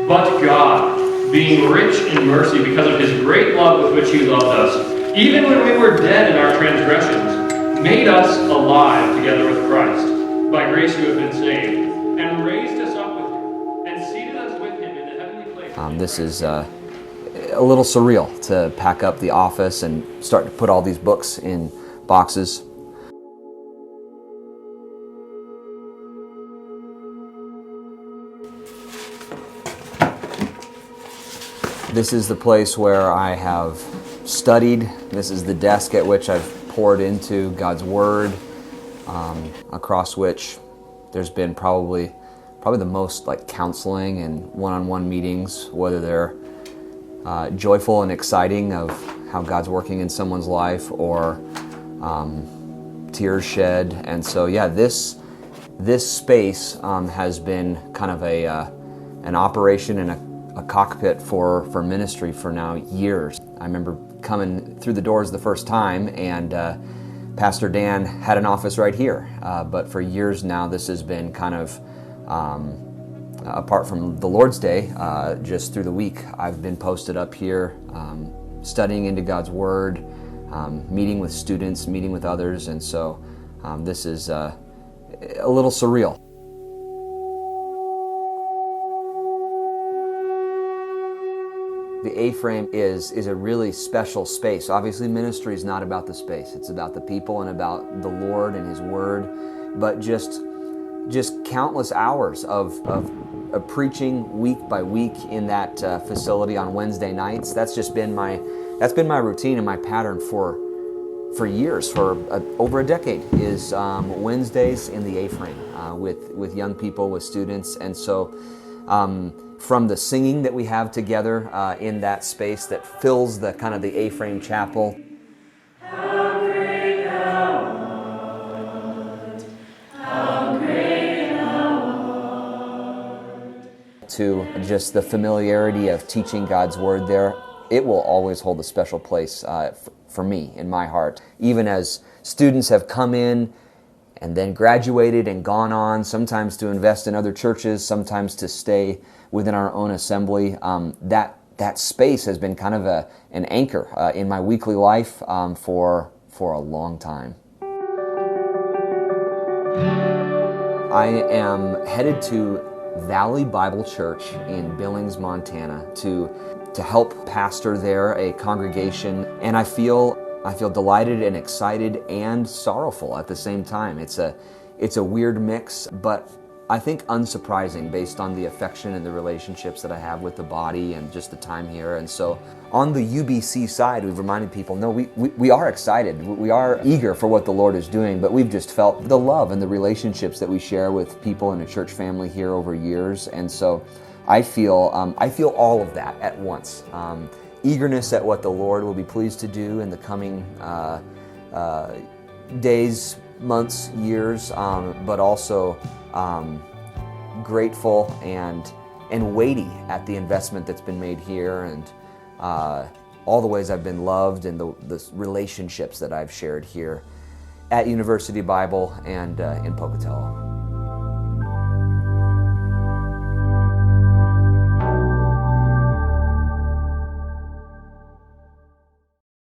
But God, being rich in mercy because of his great love with which he loved us, even when we were dead in our transgressions, made us alive together with Christ. By grace you have been saved, and raised us up with him, and seated us with him in the heavenly places. This is a little surreal to pack up the office and start to put all these books in boxes. This is the place where I have studied. This is the desk at which I've poured into God's Word, across which there's been probably the most counseling and one-on-one meetings, whether they're joyful and exciting of how God's working in someone's life or tears shed. And so this space has been kind of an operation and a cockpit for ministry for now years. I remember coming through the doors the first time, and Pastor Dan had an office right here. But for years now, this has been kind of, apart from the Lord's Day, just through the week, I've been posted up here, studying into God's Word, meeting with students, meeting with others, and so this is a little surreal. The A-frame is a really special space. Obviously, ministry is not about the space. It's about the people and about the Lord and His Word. But just countless hours of preaching week by week in that facility on Wednesday nights. That's been my routine and my pattern for years, for over a decade. Is Wednesdays in the A-frame with young people, with students, and so. From the singing that we have together in that space that fills the kind of the A-frame chapel. How great thou art, how great thou art. To just the familiarity of teaching God's Word there, it will always hold a special place for me in my heart. Even as students have come in and then graduated and gone on, sometimes to invest in other churches, sometimes to stay within our own assembly. That space has been kind of an anchor in my weekly life for a long time. I am headed to Valley Bible Church in Billings, Montana to help pastor there a congregation, and I feel delighted and excited and sorrowful at the same time. It's a weird mix, but I think unsurprising based on the affection and the relationships that I have with the body and just the time here. And so on the UBC side, we've reminded people, no, we are excited. We are eager for what the Lord is doing, but we've just felt the love and the relationships that we share with people in a church family here over years. And so I feel all of that at once. Eagerness at what the Lord will be pleased to do in the coming days, months, years, but also grateful and weighty at the investment that's been made here, and all the ways I've been loved, and the relationships that I've shared here at University Bible and in Pocatello.